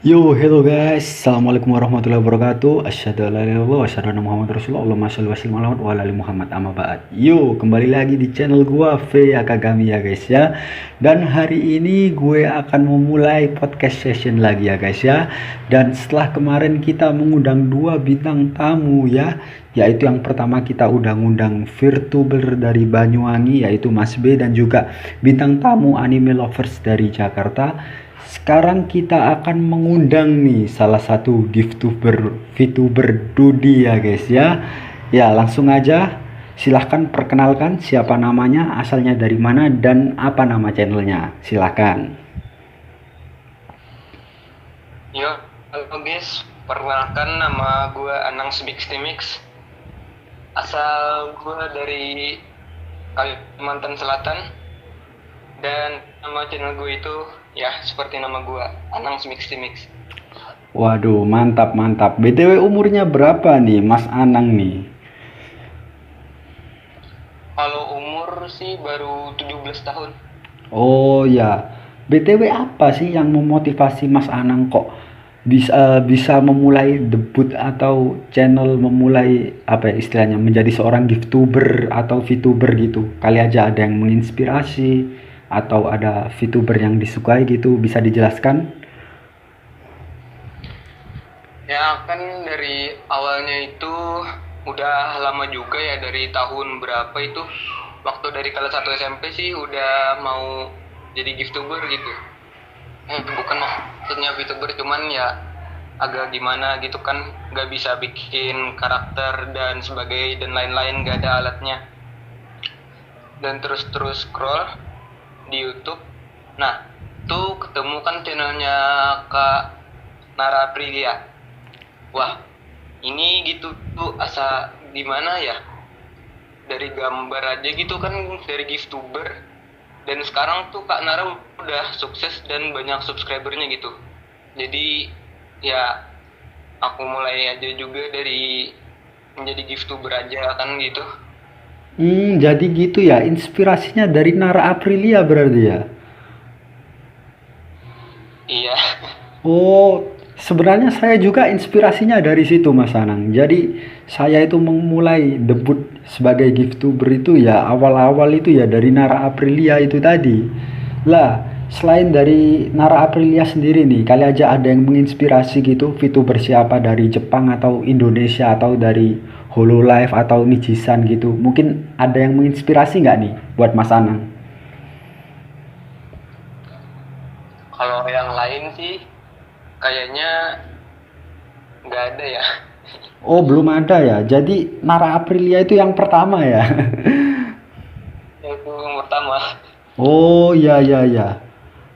Yo, hello guys. Assalamualaikum warahmatullahi wabarakatuh. Asyhadu an la ilaha illallah wa asyhadu anna Muhammadar Rasulullah. Allahumma shalli wa sallim ala wa ala ali Muhammad amma ba'd. Yo, kembali lagi di channel gua Veya Kagami ya guys ya. Dan hari ini gue akan memulai podcast session lagi ya guys ya. Dan setelah kemarin kita mengundang dua bintang tamu ya, yaitu yang pertama kita udah ngundang VTuber dari Banyuwangi yaitu Mas B, dan juga bintang tamu anime lovers dari Jakarta. Sekarang kita akan mengundang nih salah satu VTuber Dudi ya guys ya. Ya, langsung aja silahkan perkenalkan siapa namanya, asalnya dari mana, dan apa nama channelnya. Silahkan. Yo, halo guys, perkenalkan nama gue Anang Mix. Asal gue dari Kalimantan Selatan, dan nama channel gue itu ya seperti nama gue, Anang Mix. Waduh, mantap mantap. BTW umurnya berapa nih Mas Anang nih? Kalau umur sih baru 17 tahun. Oh ya, BTW apa sih yang memotivasi Mas Anang kok bisa memulai debut atau channel, memulai apa ya istilahnya, menjadi seorang VTuber atau VTuber gitu? Kali aja ada yang menginspirasi atau ada VTuber yang disukai gitu, bisa dijelaskan? Ya kan dari awalnya itu udah lama juga ya, dari tahun berapa itu, waktu dari kelas 1 SMP sih udah mau jadi VTuber gitu. Bukan maksudnya VTuber, cuman ya agak gimana gitu kan, nggak bisa bikin karakter dan sebagainya dan lain-lain, nggak ada alatnya. Dan terus scroll di YouTube. Nah, tuh ketemu kan channelnya Kak Nara Aprilia. Wah, ini gitu tuh asa gimana ya? Dari gambar aja gitu kan, dari VTuber. Dan sekarang tuh Kak Nara udah sukses dan banyak subscribernya gitu. Jadi ya aku mulai aja juga dari menjadi VTuber aja kan gitu. Jadi gitu ya, inspirasinya dari Nara Aprilia berarti ya? Iya. Oh, sebenarnya saya juga inspirasinya dari situ Mas Anang. Jadi saya itu memulai debut sebagai VTuber itu ya awal-awal itu ya dari Nara Aprilia itu tadi. Lah, selain dari Nara Aprilia sendiri nih, kali aja ada yang menginspirasi gitu, VTuber siapa dari Jepang atau Indonesia atau dari Hololive atau Nijisan gitu. Mungkin ada yang menginspirasi nggak nih buat Mas Anang? Kalau yang lain sih kayaknya nggak ada ya. Oh, belum ada ya. Jadi Nara Aprilia itu yang pertama ya. Itu yang pertama. Oh, ya ya ya.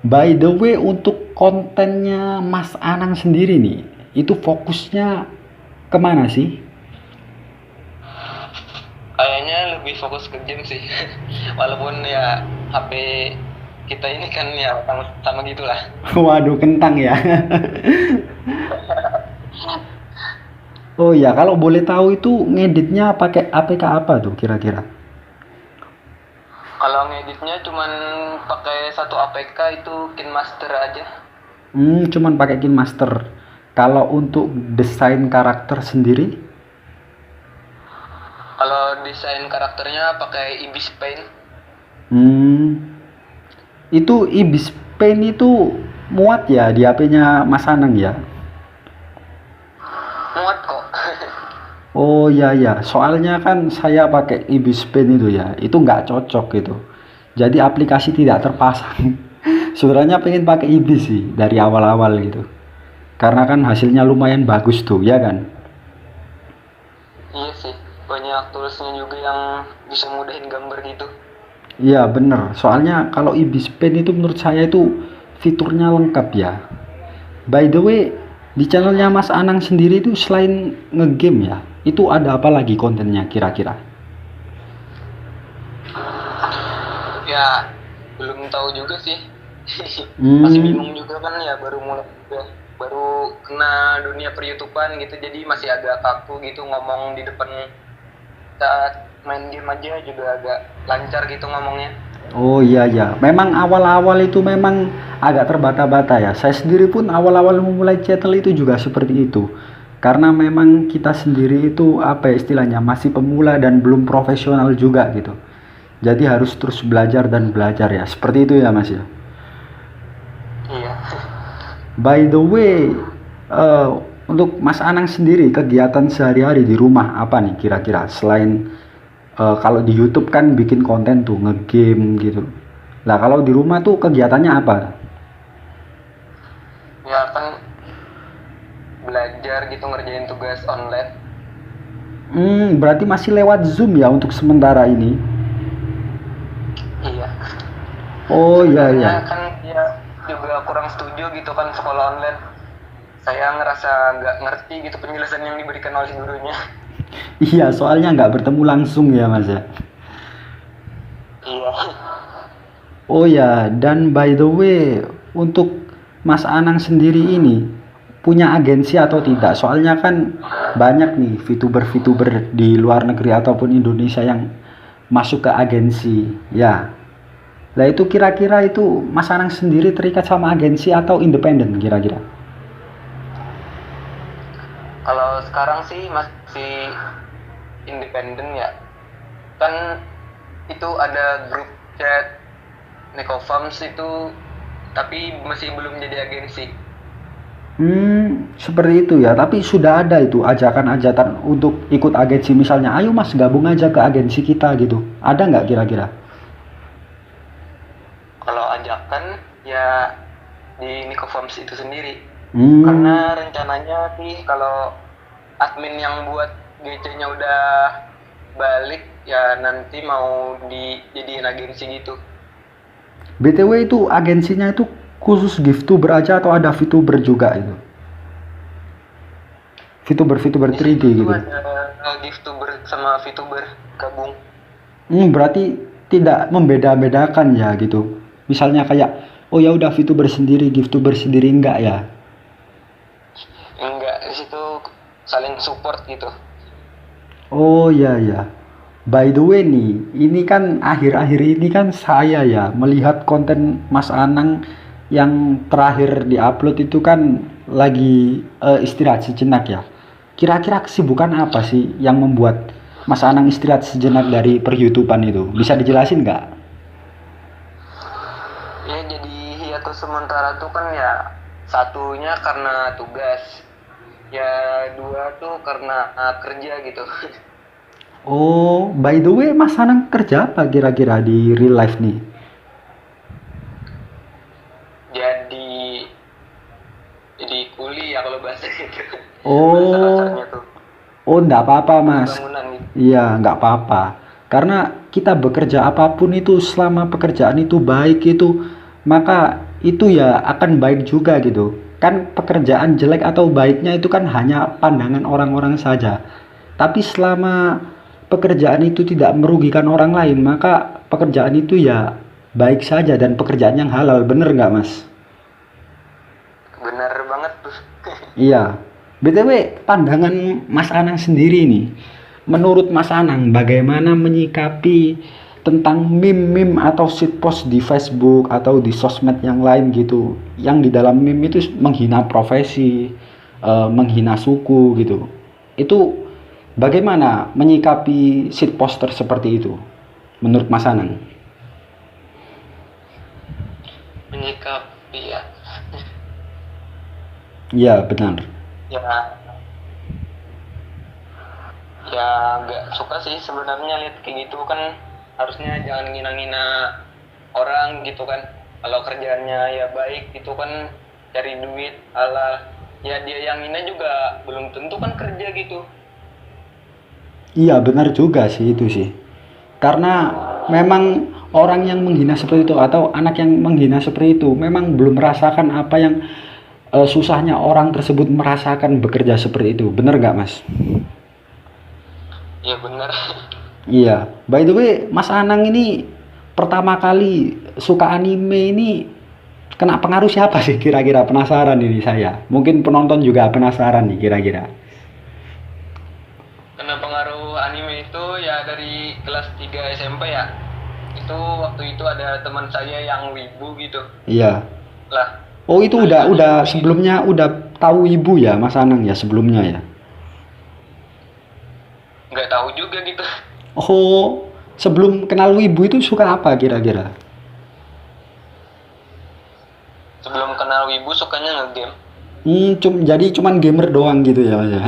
By the way, untuk kontennya Mas Anang sendiri nih, itu fokusnya kemana sih? Kayaknya lebih fokus ke game sih. Walaupun ya HP kita ini kan ya sama gitulah. Waduh, kentang ya. Oh ya, kalau boleh tahu itu ngeditnya pakai APK apa tuh kira-kira? Kalau ngeditnya cuman pakai satu APK, itu KineMaster aja. Cuman pakai KineMaster. Kalau untuk desain karakter sendiri? Kalau desain karakternya pakai Ibis Paint. Itu Ibis Paint itu muat ya di HP-nya Mas Anang ya? Muat kok. Oh ya ya, soalnya kan saya pakai Ibis Paint itu ya, itu nggak cocok gitu. Jadi aplikasi tidak terpasang. Sebenarnya pengen pakai Ibis sih dari awal-awal gitu. Karena kan hasilnya lumayan bagus tuh, ya kan? Iya sih, banyak toolsnya juga yang bisa mudahin gambar gitu. Iya bener, soalnya kalau Ibis Paint itu menurut saya itu fiturnya lengkap ya. By the way, di channelnya Mas Anang sendiri itu selain ngegame ya, itu ada apa lagi kontennya kira-kira? Ya belum tahu juga sih, Masih Hmm. bingung juga kan ya, baru mulai juga, baru kena dunia per-YouTubean gitu, jadi masih agak kaku gitu ngomong di depan. Saat main game aja juga agak lancar gitu ngomongnya. Oh iya ya, memang awal-awal itu memang agak terbata-bata ya. Saya sendiri pun awal-awal memulai channel itu juga seperti itu. Karena memang kita sendiri itu apa ya istilahnya masih pemula dan belum profesional juga gitu. Jadi harus terus belajar dan belajar ya. Seperti itu ya Mas ya. Iya. By the way, eh, untuk Mas Anang sendiri kegiatan sehari-hari di rumah apa nih kira-kira selain kalau di YouTube kan bikin konten tuh ngegame gitu. Lah kalau di rumah tuh kegiatannya apa? Ya kan belajar gitu, ngerjain tugas online. Berarti masih lewat Zoom ya untuk sementara ini. Iya. Oh iya Sebenarnya ya. kan ya juga kurang setuju gitu kan sekolah online. Saya ngerasa nggak ngerti gitu penjelasan yang diberikan oleh gurunya. Iya, soalnya nggak bertemu langsung ya Mas ya. Iya. Oh ya, dan by the way, untuk Mas Anang sendiri ini punya agensi atau tidak? Soalnya kan banyak nih VTuber-VTuber di luar negeri ataupun Indonesia yang masuk ke agensi. Ya. Lah itu kira-kira itu Mas Anang sendiri terikat sama agensi atau independen kira-kira? Kalau sekarang sih masih independen ya. Kan itu ada grup chat Nekofarms itu, tapi masih belum jadi agensi. Seperti itu ya. Tapi sudah ada itu ajakan-ajakan untuk ikut agensi misalnya, ayo Mas gabung aja ke agensi kita gitu. Ada nggak kira-kira? Kalau ajakan ya di Nekofarms itu sendiri. Hmm, Karena rencananya sih kalau admin yang buat GC-nya udah balik ya nanti mau dijadiin agensi gitu. BTW itu agensinya itu khusus gift-tuber aja atau ada VTuber juga itu? VTuber-VTuber Di 3D situ tuh gitu. ada Giftuber sama VTuber gabung. Berarti tidak membeda-bedakan ya gitu. Misalnya kayak oh ya udah VTuber sendiri, gift-tuber sendiri enggak ya? Enggak, di situ saling support gitu. Oh ya ya. By the way nih, ini kan akhir-akhir ini kan saya ya melihat konten Mas Anang yang terakhir diupload itu kan lagi istirahat sejenak ya. Kira-kira kesibukan apa sih yang membuat Mas Anang istirahat sejenak dari per-YouTubean itu? Bisa dijelasin nggak? Ya jadi hiatus sementara tuh kan ya satunya karena tugas. Ya dua tuh karena kerja gitu. Oh, by the way, Mas Anang kerja apa kira-kira di real life nih? jadi jadi kuli ya kalau bahasa gitu. Bahasa Oh, kasarnya tuh. oh, enggak apa-apa, Kuli Mas. bangunan gitu. Iya, nggak apa-apa. Karena kita bekerja apapun itu selama pekerjaan itu baik itu, maka itu ya akan baik juga gitu. Kan pekerjaan jelek atau baiknya itu kan hanya pandangan orang-orang saja. Tapi selama pekerjaan itu tidak merugikan orang lain, maka pekerjaan itu ya baik saja dan pekerjaan yang halal. Bener nggak, Mas? Bener banget tuh. Iya. BTW, pandangan Mas Anang sendiri nih. Menurut Mas Anang, bagaimana menyikapi tentang meme-meme atau shitpost di Facebook atau di sosmed yang lain gitu, yang di dalam meme itu menghina profesi, menghina suku gitu. Itu bagaimana menyikapi shitposter seperti itu? Menurut Mas Anang? Menyikapi ya. Iya, benar. Ya ya nggak suka sih sebenarnya lihat kayak gitu kan, harusnya jangan ngina-ngina orang gitu kan. Kalau kerjaannya ya baik gitu kan, cari duit ala, ya dia yang ngina juga belum tentu kan kerja gitu. Iya, benar juga sih itu sih. Karena memang orang yang menghina seperti itu atau anak yang menghina seperti itu memang belum merasakan apa yang susahnya orang tersebut merasakan bekerja seperti itu. Bener nggak, Mas? Ya bener. Iya. By the way, Mas Anang ini pertama kali suka anime ini kena pengaruh siapa sih kira-kira, penasaran ini saya. Mungkin penonton juga penasaran nih kira-kira. Kena pengaruh anime itu ya dari kelas 3 SMP ya. Itu waktu itu ada teman saya yang wibu gitu. Iya. Lah, Oh itu nah, udah sebelumnya udah tahu ibu ya Mas Anang ya sebelumnya ya. nggak tahu juga gitu. Oh sebelum kenal ibu itu suka apa kira-kira? Sebelum kenal wibu sukanya ngegame. Jadi cuman gamer doang gitu ya Mas ya.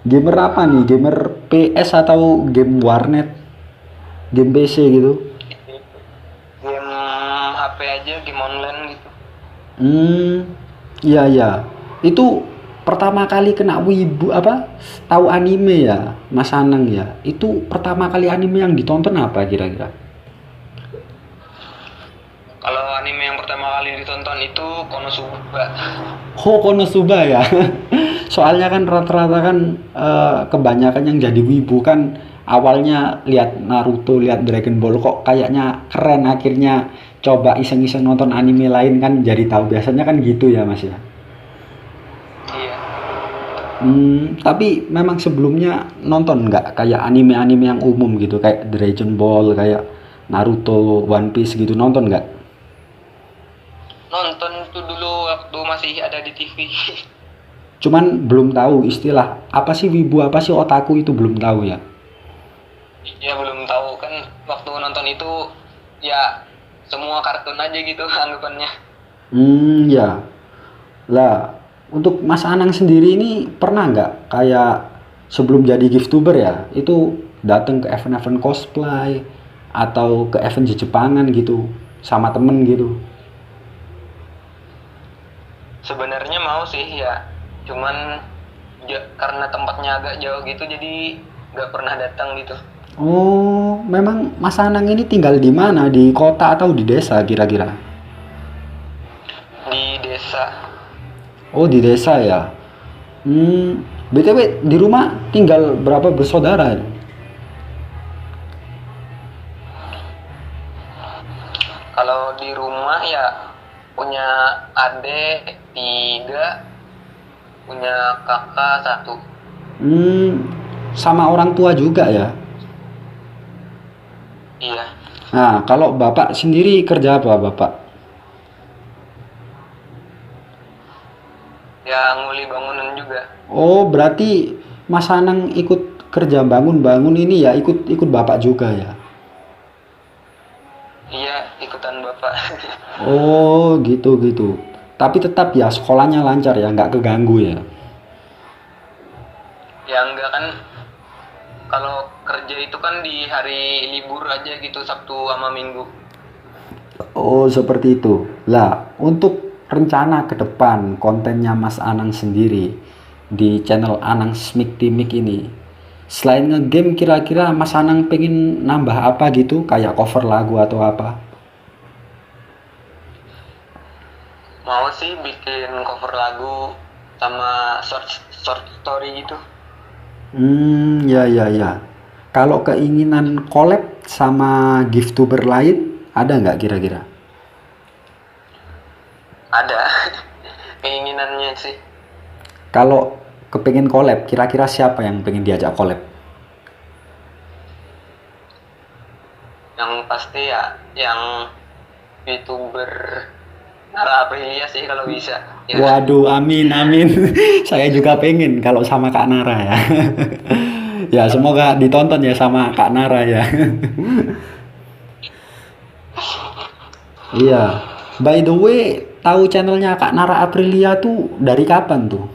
Gamer apa nih? Gamer PS atau game warnet? Game PC gitu? Game HP aja, game online gitu. Iya iya. Itu pertama kali kena wibu apa? Tahu anime ya, Mas Anang ya. Itu pertama kali anime yang ditonton apa kira-kira? Kalau anime yang pertama kali ditonton itu Konosuba. Oh, Konosuba ya. Soalnya kan rata-rata kan kebanyakan yang jadi wibu kan awalnya lihat Naruto, lihat Dragon Ball kok kayaknya keren, akhirnya coba iseng-iseng nonton anime lain kan jadi tahu. Biasanya kan gitu ya, Mas ya. Iya. Tapi memang sebelumnya nonton nggak kayak anime-anime yang umum gitu kayak Dragon Ball, kayak Naruto, One Piece gitu, nonton nggak? Nonton itu dulu waktu masih ada di TV. Cuman belum tahu istilah apa sih wibu, apa sih otaku itu belum tahu ya. Ya belum tahu kan waktu nonton itu ya semua kartun aja gitu anggapannya. Ya. Lah, untuk Mas Anang sendiri ini pernah nggak kayak sebelum jadi giftuber ya, itu datang ke event-event cosplay atau ke event Jepangan gitu sama temen gitu? Sebenarnya mau sih ya, cuman karena tempatnya agak jauh gitu jadi nggak pernah datang gitu. Oh, memang Mas Anang ini tinggal di mana? Di kota atau di desa kira-kira? Di desa. Oh, di desa ya. BTW di rumah tinggal berapa bersaudara? Kalau di rumah ya punya adik 3, punya kakak 1. Sama orang tua juga ya? Iya. Nah, kalau Bapak sendiri kerja apa, Bapak? Ya nguli bangunan juga. Oh, berarti Mas Anang ikut kerja bangun-bangun ini ya, ikut Bapak juga ya? Iya, ikutan bapak. Oh, gitu. Tapi tetap ya sekolahnya lancar ya, nggak keganggu ya? Ya enggak kan, kalau kerja itu kan di hari libur aja gitu, Sabtu sama Minggu. Oh, seperti itu. Lah, untuk rencana ke depan kontennya Mas Anang sendiri di channel Anang Smik Timik ini, selain ngegame kira-kira Mas Anang pengen nambah apa gitu, kayak cover lagu atau apa? Mau sih bikin cover lagu sama short story gitu. Ya. Kalau keinginan collab sama giftuber lain, ada nggak kira-kira? Ada keinginannya sih. Kalau kepengen collab, kira-kira siapa yang pengen diajak collab? Yang pasti ya yang YouTuber Nara Aprilia sih kalau bisa. Ya. Waduh, amin. Saya juga pengen kalau sama Kak Nara ya. Ya, semoga ditonton ya sama Kak Nara ya. Iya. By the way, tahu channelnya Kak Nara Aprilia tuh dari kapan tuh?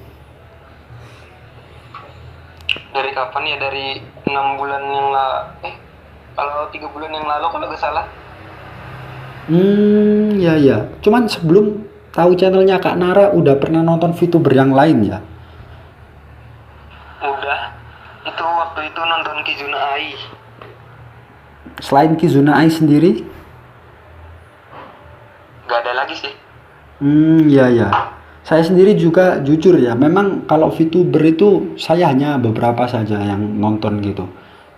Dari kapan ya? Dari 6 bulan yang lalu. Kalau 3 bulan yang lalu kalau nggak salah. Ya. Cuman sebelum tahu channelnya Kak Nara udah pernah nonton VTuber yang lain ya? Udah. Itu waktu itu nonton Kizuna Ai. Selain Kizuna Ai sendiri? Nggak ada lagi sih. Ya. Saya sendiri juga jujur ya, memang kalau VTuber itu saya hanya beberapa saja yang nonton gitu.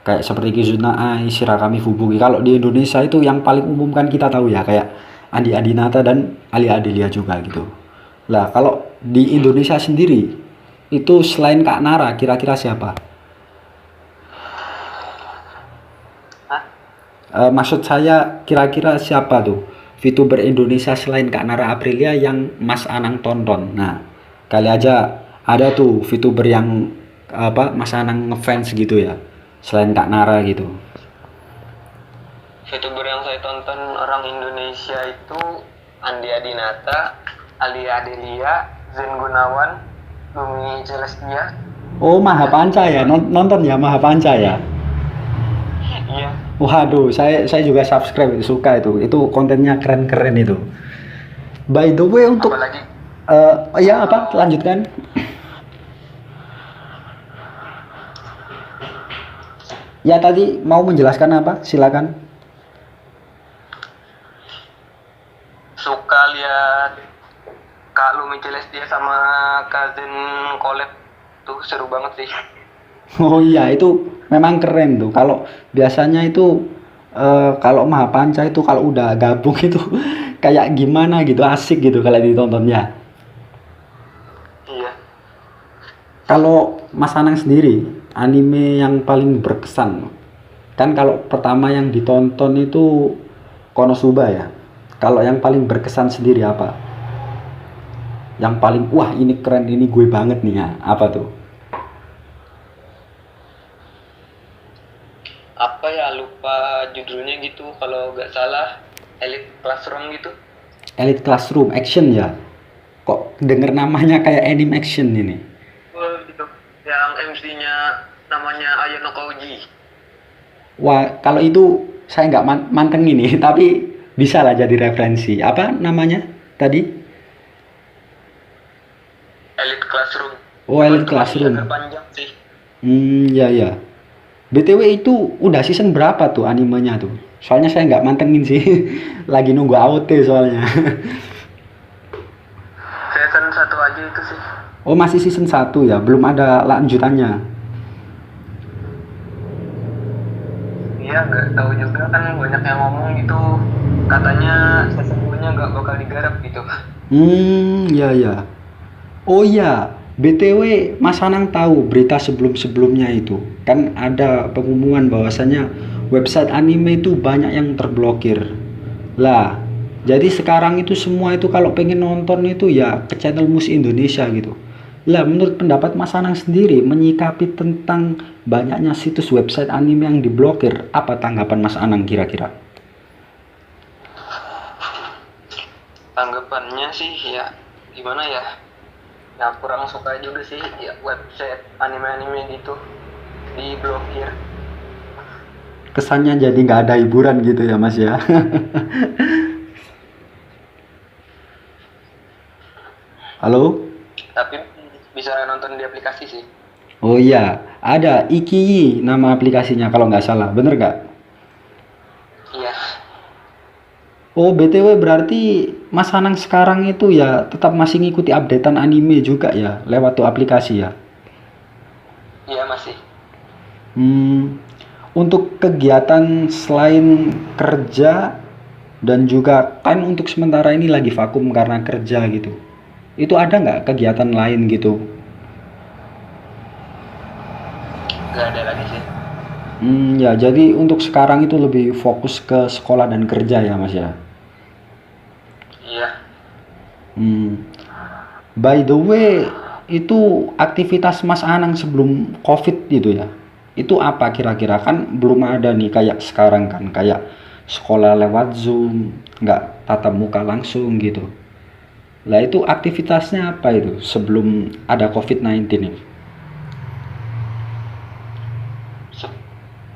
Kayak seperti Kizuna Ai, Shirakami Fubuki. Kalau di Indonesia itu yang paling umum kan kita tahu ya, kayak Andi Adinata dan Ali Adelia juga gitu. Lah, kalau di Indonesia sendiri itu selain Kak Nara, kira-kira siapa? Hah? Maksud saya kira-kira siapa tuh VTuber Indonesia selain Kak Nara Aprilia yang Mas Anang tonton? Nah, kali aja ada tuh VTuber yang apa Mas Anang ngefans gitu ya, selain Kak Nara gitu. VTuber yang saya tonton orang Indonesia itu Andi Adinata, Ali Adelia, Zen Gunawan, Bumi Celestia. Oh, Mahapanca ya, nonton ya Mahapanca ya. Iya. Waduh, saya juga subscribe, suka itu. Itu kontennya keren-keren itu. By the way untuk Apalagi ya apa? Lanjutkan. Ya tadi mau menjelaskan apa? Silakan. suka lihat Kak Lumi Celestia sama Kak Zen collab tuh seru banget sih. Oh iya, itu memang keren tuh. Kalau biasanya itu kalau Mahapanca itu kalau udah gabung itu kayak gimana gitu, asik gitu kalau ditontonnya. Iya. Kalau Mas Anang sendiri, anime yang paling berkesan, kan kalau pertama yang ditonton itu Konosuba ya. Kalau yang paling berkesan sendiri apa? Yang paling, wah ini keren, ini gue banget nih ya. Apa tuh? Apa ya, lupa judulnya gitu, kalau nggak salah Elite Classroom gitu. Elite Classroom Action ya. Kok denger namanya kayak anime action ini? Oh gitu. Yang MC-nya namanya Ayano Koji. Wah, kalau itu saya nggak manteng ini, tapi bisa lah jadi referensi. Apa namanya tadi? Elite Classroom. Oh, Elite Itu Classroom. agak panjang sih. Ya ya. BTW itu udah season berapa tuh animenya tuh? Soalnya saya nggak mantengin sih. Lagi nunggu AOT soalnya. Season 1 aja itu sih. Oh, masih season 1 ya, belum ada lanjutannya. Iya, nggak tahu juga kan, banyak yang ngomong gitu. Katanya season 2-nya nggak bakal digarap gitu. Ya ya. Oh iya, BTW Mas Anang tahu berita sebelum-sebelumnya itu. Kan ada pengumuman bahwasanya website anime itu banyak yang terblokir. Lah, jadi sekarang itu semua itu kalau pengen nonton itu ya ke channel Mus Indonesia gitu. Lah, menurut pendapat Mas Anang sendiri menyikapi tentang banyaknya situs website anime yang diblokir, apa tanggapan Mas Anang kira-kira? Tanggapannya sih ya gimana ya? Ya kurang suka juga sih ya website anime-anime gitu diblokir. Kesannya jadi nggak ada hiburan gitu ya Mas ya. Halo? Tapi bisa nonton di aplikasi sih. Oh iya, ada Ikiyi nama aplikasinya kalau nggak salah, bener nggak? Iya. Oh BTW berarti Mas Anang sekarang itu ya tetap masih ngikuti updatean anime juga ya lewat tuh aplikasi ya. Iya masih. Untuk kegiatan selain kerja dan juga kan untuk sementara ini lagi vakum karena kerja gitu. Itu ada nggak kegiatan lain gitu? Nggak ada lagi sih. Ya jadi untuk sekarang itu lebih fokus ke sekolah dan kerja ya Mas ya. Iya. By the way, itu aktivitas Mas Anang sebelum COVID itu ya. Itu apa kira-kira? Kan belum ada nih kayak sekarang kan, kayak sekolah lewat Zoom, nggak tatap muka langsung gitu. Lah itu aktivitasnya apa itu sebelum ada COVID-19 ini?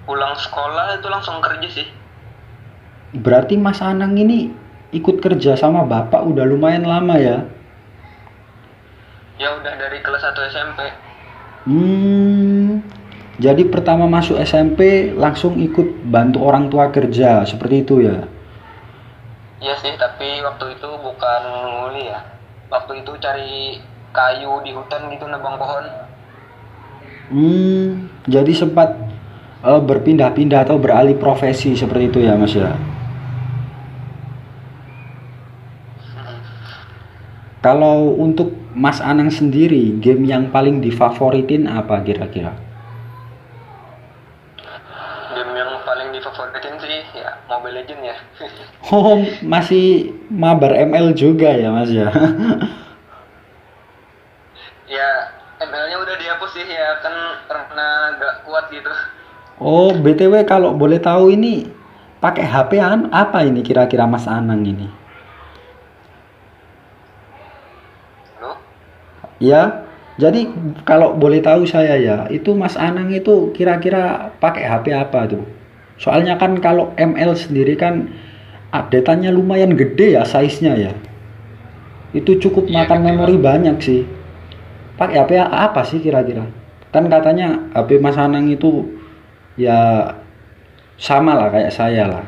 Pulang sekolah itu langsung kerja sih. Berarti Mas Anang ini ikut kerja sama Bapak udah lumayan lama ya? Ya udah dari kelas 1 SMP. Jadi pertama masuk SMP langsung ikut bantu orang tua kerja, seperti itu ya? Iya sih, tapi waktu itu bukan nguli ya. Waktu itu cari kayu di hutan gitu, nebang pohon. Jadi sempat berpindah-pindah atau beralih profesi seperti itu ya Mas ya. Kalau untuk Mas Anang sendiri, game yang paling difavoritin apa kira-kira? Game yang paling difavoritin sih ya Mobile Legends ya. Oh, masih mabar ML juga ya Mas ya. Ya ML-nya udah dihapus sih ya kan karena gak kuat gitu. Oh, BTW kalau boleh tahu ini pakai HP apa ini kira-kira Mas Anang ini? Loh? Ya, jadi kalau boleh tahu saya ya, itu Mas Anang itu kira-kira pakai HP apa tuh? Soalnya kan kalau ML sendiri kan update-annya lumayan gede ya size-nya ya. Itu cukup Iya makan gede memori banget. banyak sih. Pakai HP apa sih kira-kira? Kan katanya HP Mas Anang itu ya sama lah kayak saya lah.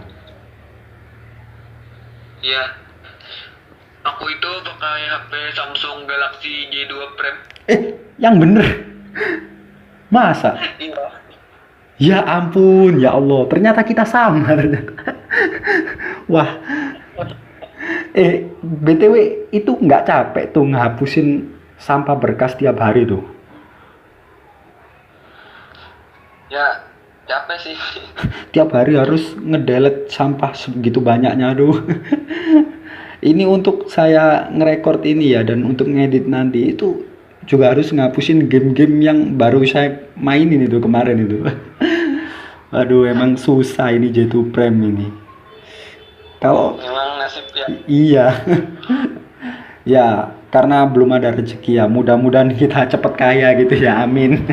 Iya, aku itu pakai HP Samsung Galaxy J2 Prime. Yang bener. Masa? Iya. Ya ampun, ya Allah, ternyata kita sama ternyata. Wah, BTW itu nggak capek tuh ngapusin sampah berkas tiap hari tuh. Ya, capek sih. Tiap hari harus ngedelete sampah segitu banyaknya tuh. Ini untuk saya ngerekord ini ya dan untuk ngedit nanti itu juga harus ngapusin game-game yang baru saya mainin itu kemarin itu. Aduh, emang susah ini J2 Prime ini. Kalau Memang nasib ya. iya, ya karena belum ada rezeki ya. Mudah-mudahan kita cepet kaya gitu ya. Amin.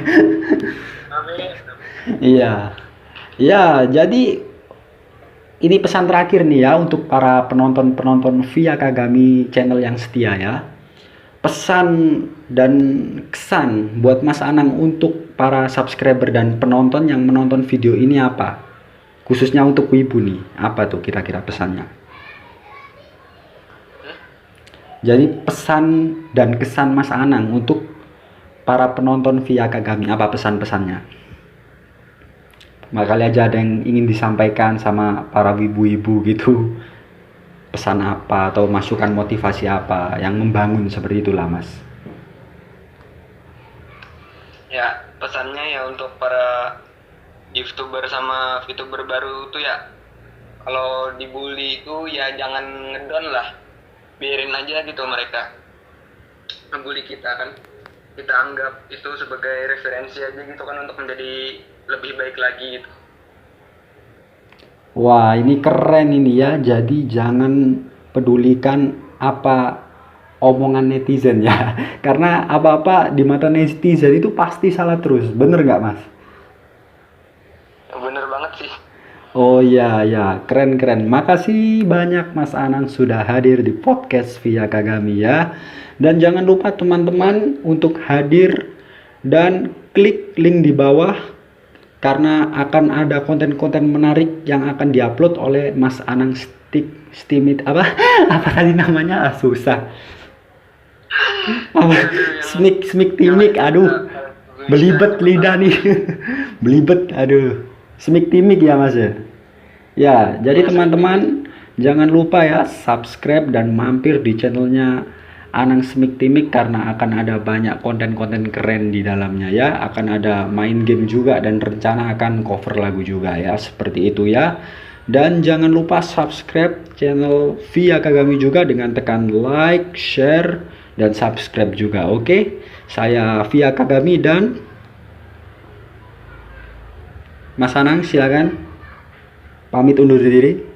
Amin. Iya. Ya, jadi ini pesan terakhir nih ya untuk para penonton-penonton Via Kagami channel yang setia ya. Pesan dan kesan buat Mas Anang untuk para subscriber dan penonton yang menonton video ini apa? Khususnya untuk wibu nih, apa tuh kira-kira pesannya? Jadi pesan dan kesan Mas Anang untuk para penonton Via Kagami, apa pesan-pesannya? Kali aja ada yang ingin disampaikan sama para wibu-wibu gitu. Pesan apa atau masukan motivasi apa yang membangun seperti itulah Mas. Ya, pesannya ya untuk para YouTuber sama VTuber baru tuh ya, kalau dibully itu ya jangan ngedon lah, biarin aja gitu mereka ngebully kita kan, kita anggap itu sebagai referensi aja gitu kan untuk menjadi lebih baik lagi gitu. Wah, ini keren ini ya. Jadi jangan pedulikan apa omongan netizen ya. Karena apa-apa di mata netizen itu pasti salah terus. Bener nggak Mas? Bener banget sih. Oh iya ya, keren-keren. Makasih banyak Mas Anang sudah hadir di podcast Via Kagami ya. Dan jangan lupa teman-teman untuk hadir dan klik link di bawah karena akan ada konten-konten menarik yang akan diupload oleh Mas Anang Stimit apa apa tadi namanya susah apa Smik Timik aduh belibet lidah nih belibet aduh Smik Timik ya Mas ya. Ya, jadi teman-teman jangan lupa ya subscribe dan mampir di channelnya Anang Smik Timik karena akan ada banyak konten-konten keren di dalamnya ya. Akan ada main game juga dan rencana akan cover lagu juga ya. Seperti itu ya. Dan jangan lupa subscribe channel Via Kagami juga dengan tekan like, share, dan subscribe juga. Oke? Saya Via Kagami dan Mas Anang silakan pamit undur diri.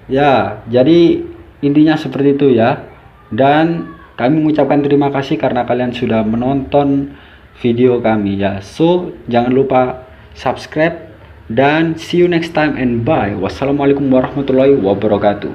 Ya, jadi intinya seperti itu ya. Dan kami mengucapkan terima kasih karena kalian sudah menonton video kami ya. So, jangan lupa subscribe dan see you next time and bye. Wassalamualaikum warahmatullahi wabarakatuh.